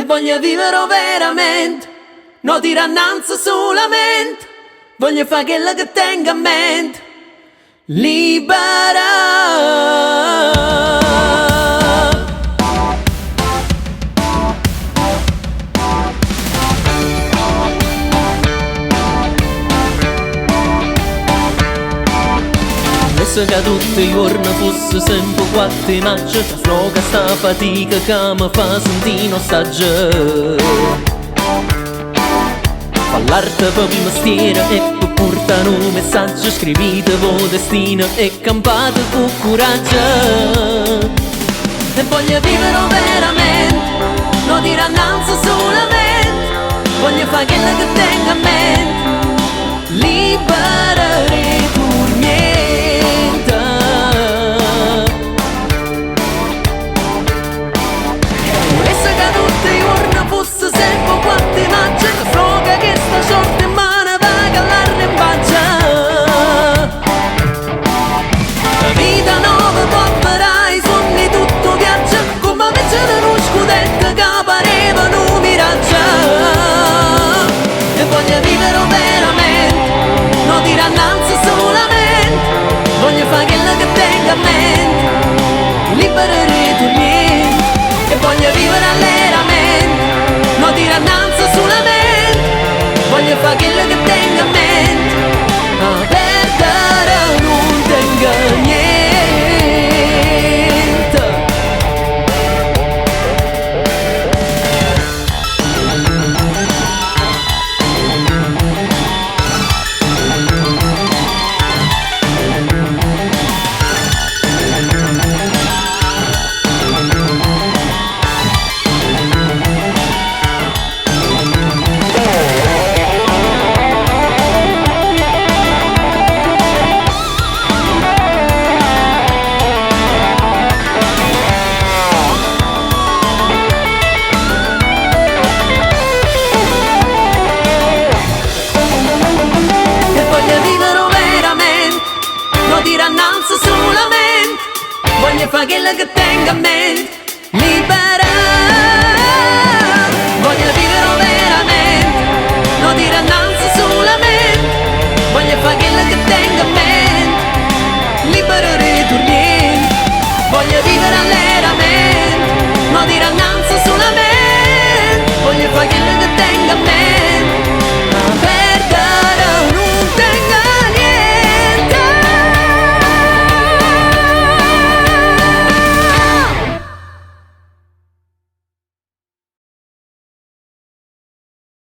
voglio vivere veramente, non tira innanzi solamente, voglio fare quello che tengo a mente, libera. Che tutti i giorni fosse sempre quattro maggio, sfoga sta fatica che mi fa sentire nostalgia. Fa l'arte per mestiere e per portare un messaggio, scrivite vo destino e campate con coraggio. E voglio vivere veramente, non dire annanzi solamente, voglio fare quello che tengo a mente, liberare pur niente. Fosse sempre quanti mangia, che sfoga che sta sorte in mano va che l'arne in faccia. La vita nuova porterà i sogni tutto viaggia, come vincere uno scudetto che pareva un miraggio. E voglio vivere veramente, non dire annanzi solamente, voglio fare quello che tengo a mente, liberare tu niente. E voglio vivere allegramente, non dire annanzi solamente, voglio fare quello che tengo a mente, perdere non tengo niente. Voglio fare quello che tengo a mente,